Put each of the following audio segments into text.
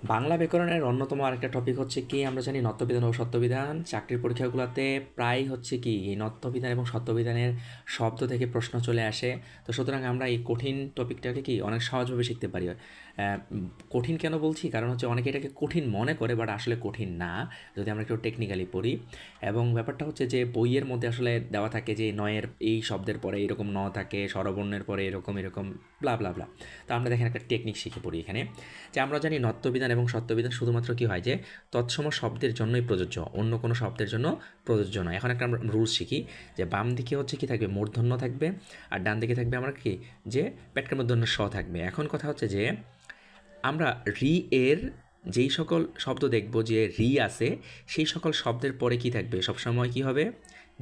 বাংলা ব্যাকরণের অন্যতম আরেকটা টপিক হচ্ছে কি আমরা জানি নত্যবিধান ও সত্যবিধান। চাকরির পরীক্ষাগুলোতে প্রায় হচ্ছে কি এই নত্যবিধান এবং সত্যবিধানের শব্দ থেকে প্রশ্ন চলে আসে। তো সুতরাং আমরা এই কঠিন টপিকটাকে কি অনেক সহজভাবে শিখতে পারি। কঠিন কেন বলছি, কারণ হচ্ছে অনেকে এটাকে কঠিন মনে করে, বাট আসলে কঠিন না যদি আমরা একটু টেকনিক্যালি পড়ি। এবং ব্যাপারটা হচ্ছে যে বইয়ের মধ্যে আসলে দেওয়া থাকে যে নয়ের এই শব্দের পরে এরকম ন থাকে, স্বরবর্ণের পরে এরকম এরকম ব্লা ব্লা ব্লা। তো আমরা দেখেন একটা টেকনিক শিখে পড়ি এখানে, যে আমরা জানি নত্যবিধান এবং সত্যবিধান শুধুমাত্র কি হয় যে তৎসম শব্দের জন্যই প্রযোজ্য, অন্য কোনো শব্দের জন্য প্রযোজ্য নয়। এখন একটা আমরা রুলস শিখি যে বাম দিকে হচ্ছে কি থাকবে, মূর্ধন্য থাকবে, আর ডান দিকে থাকবে আমরা কি যে পেটকার মূর্ধন্য স থাকবে। এখন কথা হচ্ছে যে আমরা রি এর যেই সকল শব্দ দেখব যে রি আছে, সেই সকল শব্দের পরে কি থাকবে সবসময় কি হবে,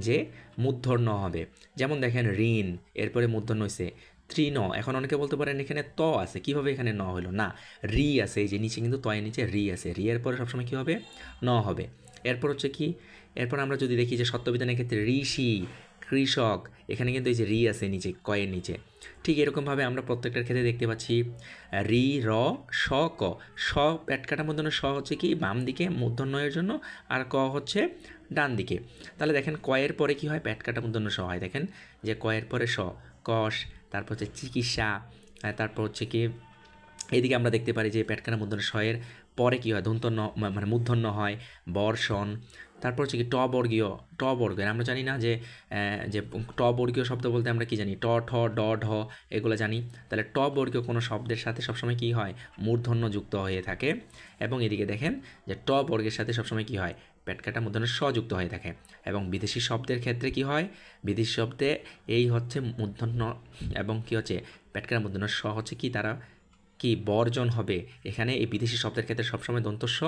যে মূর্ধন্য হবে। যেমন দেখেন ঋণ, এরপরে মূর্ধন্য হয়েছে তৃণ। এখন অনেকে বলতে পারেন এখানে ত আছে, কীভাবে এখানে ন হলো, না রি আছে, এই যে নিচে কিন্তু তয়ের নিচে রি আছে, রি এর পরে সবসময় কী হবে, ন হবে। এরপর হচ্ছে কি, এরপর আমরা যদি দেখি যে সত্যবিধানের ক্ষেত্রে ঋষি, কৃষক, এখানে কিন্তু এই যে রি আছে নিচে কয়ের নিচে। ঠিক এরকমভাবে আমরা প্রত্যেকটার ক্ষেত্রে দেখতে পাচ্ছি রি র স ক। স পেটকাটা মূর্ধন্য, স হচ্ছে কি বাম দিকে মূর্ধন্যয়ের জন্য, আর ক হচ্ছে ডান দিকে। তাহলে দেখেন কয়ের পরে কি হয়, পেটকাটা মূর্ধন্য স হয়। দেখেন যে কয়ের পরে স, কষ, তারপর হচ্ছে চিকিৎসা, তারপর হচ্ছে কি এদিকে আমরা দেখতে পারি যে পেটকাটা মূর্ধন্য শয়ের পরে কী হয়, দন্তন্য মানে মূর্ধন্য হয়, বর্ষণ। তারপর হচ্ছে কি ট বর্গীয়, ট বর্গের আমরা জানি না যে যে ট বর্গীয় শব্দ বলতে আমরা কি জানি, ট ঠ ড ঢ এগুলো জানি। তাহলে ট বর্গীয় কোনো শব্দের সাথে সবসময় কী হয়, মূর্ধন্য যুক্ত হয়ে থাকে। এবং এদিকে দেখেন যে ট বর্গের সাথে সবসময় কী হয়, পেটকাটা মূর্ধন্য স যুক্ত হয়ে থাকে। এবং বিদেশি শব্দের ক্ষেত্রে কি হয়, বিদেশি শব্দে এই হচ্ছে মূর্ধন্য এবং কি হচ্ছে পেটকাটা মূর্ধন্য স হচ্ছে কি তারা কি বর্জন হবে। এখানে এই বিদেশি শব্দের ক্ষেত্রে সবসময় দন্ত স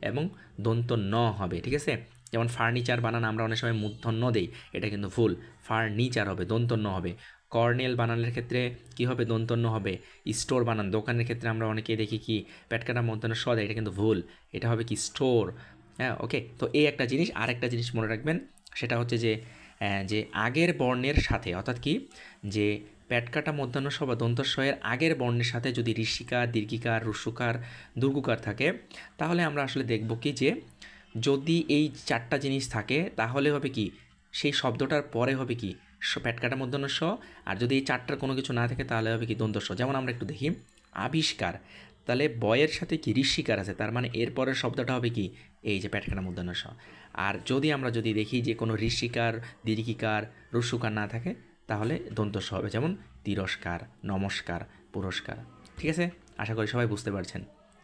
এবং দন্ত ন হবে, ঠিক আছে। যেমন ফার্নিচার বানান আমরা অনেক সময় মূর্ধন্য দেই, এটা কিন্তু ভুল, ফার্নিচার হবে, দন্ত ন হবে। কর্নেল বানানের ক্ষেত্রে কি হবে, দন্ত ন হবে। স্টোর বানান দোকানের ক্ষেত্রে আমরা অনেকেই দেখি কি পেটকাটা মূর্ধন্য স দেয়, এটা কিন্তু ভুল, এটা হবে কি স্টোর। হ্যাঁ, ওকে। তো এই একটা জিনিস, আর একটা জিনিস মনে রাখবেন, সেটা হচ্ছে যে যে আগের বর্ণের সাথে, অর্থাৎ কি যে পেটকাটা মধ্যাহ্ন স বা দন্তস্বয়ের আগের বর্ণের সাথে যদি ঋষিকার, দীর্ঘিকার, রস্যকার, দুর্গুকার থাকে, তাহলে আমরা আসলে দেখব কি যে যদি এই চারটা জিনিস থাকে তাহলে হবে কি সেই শব্দটার পরে হবে কি পেটকাটা মধ্যাহ্ন স। আর যদি এই চারটার কোনো কিছু না থাকে তাহলে হবে কি দন্তস্ব। যেমন আমরা একটু দেখি আবিষ্কার, তাহলে বয়ের সাথে কি ঋষিকার আছে, তার মানে এর পরের শব্দটা হবে কি এই যে পেটকাটা মধ্যাহ্ন স। আর যদি আমরা যদি দেখি যে কোনো ঋষিকার, দীর্ঘিকার, রস্যকার না থাকে, তাহলে দন্তস্ব হবে। যেমন তিরস্কার, নমস্কার, পুরস্কার। ঠিক আছে, আশা করি সবাই বুঝতে পারছেন।